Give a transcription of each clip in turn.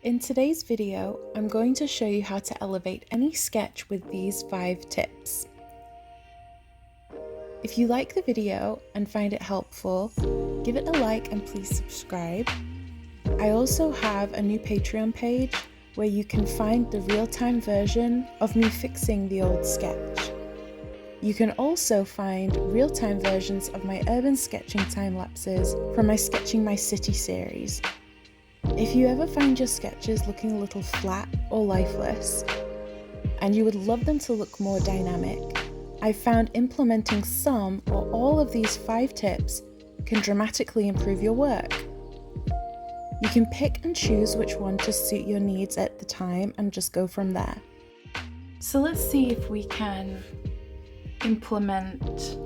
In today's video, I'm going to show you how to elevate any sketch with these 5 tips. If you like the video and find it helpful, give it a like and please subscribe. I also have a new Patreon page where you can find the real-time version of me fixing the old sketch. You can also find real-time versions of my urban sketching time-lapses from my Sketching My City series. If you ever find your sketches looking a little flat or lifeless, and you would love them to look more dynamic, I've found implementing some or all of these 5 tips can dramatically improve your work. You can pick and choose which one to suit your needs at the time and just go from there. So let's see if we can implement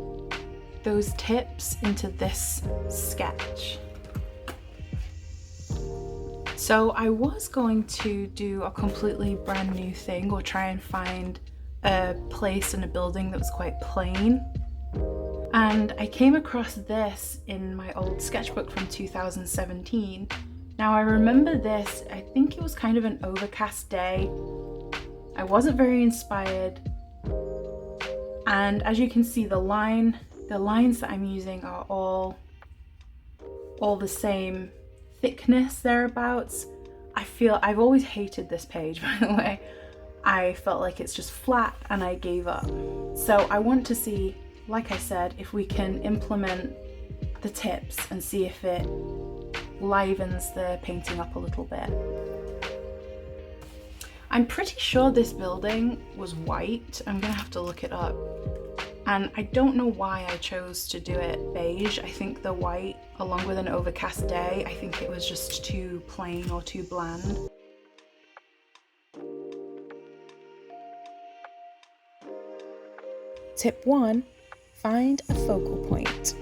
those tips into this sketch. So I was going to do a completely brand new thing or try and find a place in a building that was quite plain. And I came across this in my old sketchbook from 2017. Now I remember this, I think it was kind of an overcast day. I wasn't very inspired. And as you can see, the lines that I'm using are all the same thickness thereabouts. I've always hated this page, by the way. I felt like it's just flat and I gave up. So I want to see, like I said, if we can implement the tips and see if it livens the painting up a little bit. I'm pretty sure this building was white. I'm gonna have to look it up. And I don't know why I chose to do it beige. I think the white, along with an overcast day, I think it was just too plain or too bland. Tip 1, find a focal point.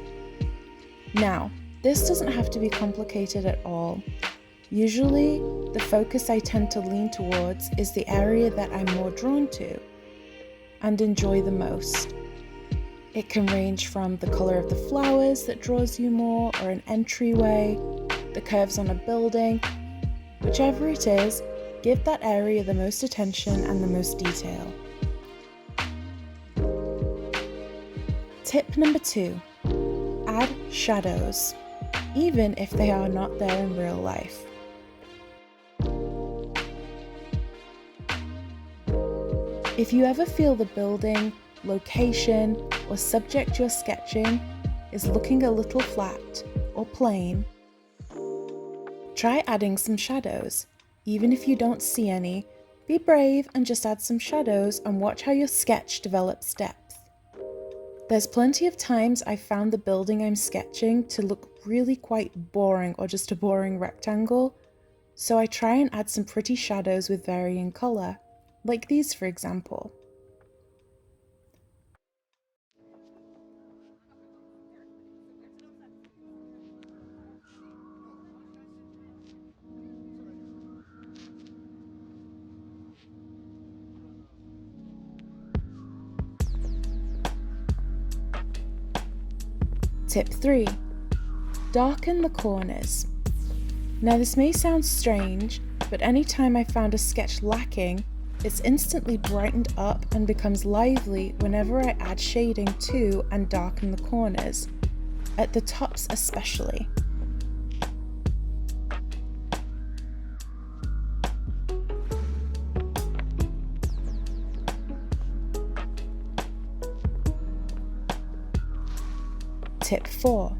Now, this doesn't have to be complicated at all. Usually, the focus I tend to lean towards is the area that I'm more drawn to and enjoy the most. It can range from the colour of the flowers that draws you more, or an entryway, the curves on a building. Whichever it is, give that area the most attention and the most detail. Tip number 2, add shadows, even if they are not there in real life. If you ever feel the building, location, or subject you're sketching is looking a little flat or plain, try adding some shadows. Even if you don't see any, be brave and just add some shadows and watch how your sketch develops depth. There's plenty of times I've found the building I'm sketching to look really quite boring or just a boring rectangle, so I try and add some pretty shadows with varying colour, like these for example. Tip 3, darken the corners. Now this may sound strange, but anytime I found a sketch lacking, it's instantly brightened up and becomes lively whenever I add shading to and darken the corners, at the tops especially. Tip 4,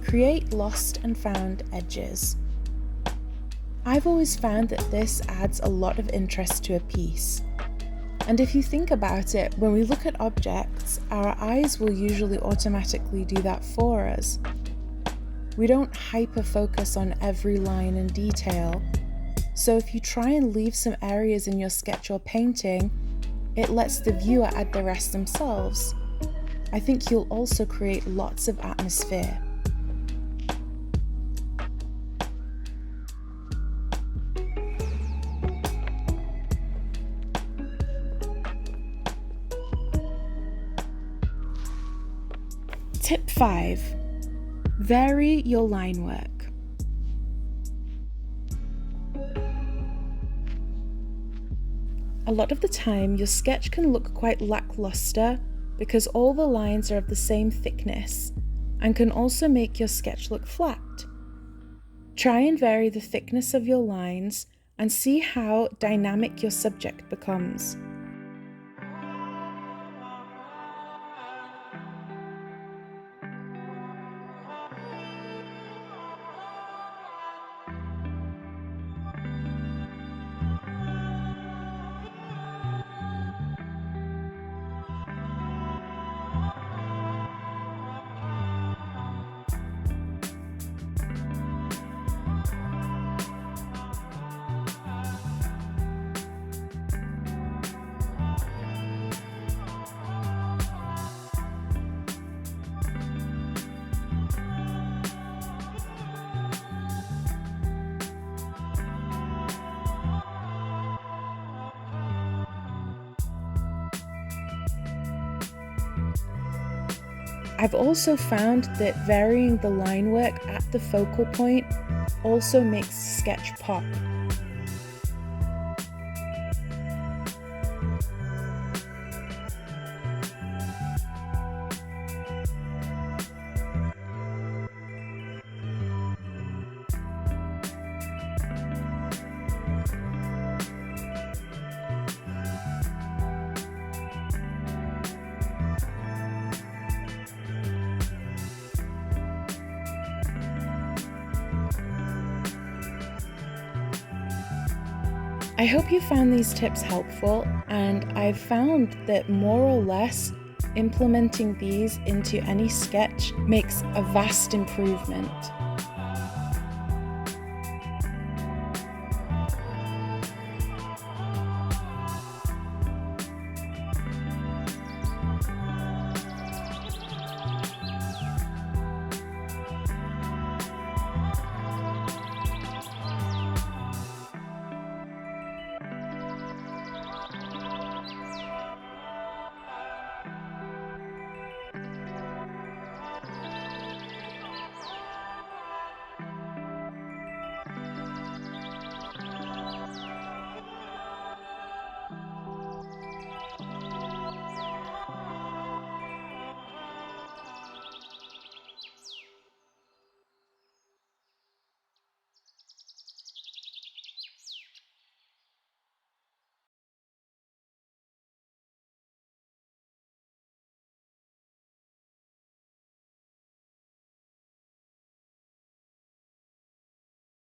create lost and found edges. I've always found that this adds a lot of interest to a piece. And if you think about it, when we look at objects, our eyes will usually automatically do that for us. We don't hyper-focus on every line and detail. So if you try and leave some areas in your sketch or painting, it lets the viewer add the rest themselves. I think you'll also create lots of atmosphere. Tip 5, vary your line work. A lot of the time, your sketch can look quite lackluster because all the lines are of the same thickness and can also make your sketch look flat. Try and vary the thickness of your lines and see how dynamic your subject becomes. I've also found that varying the line work at the focal point also makes the sketch pop. I hope you found these tips helpful, and I've found that more or less implementing these into any sketch makes a vast improvement.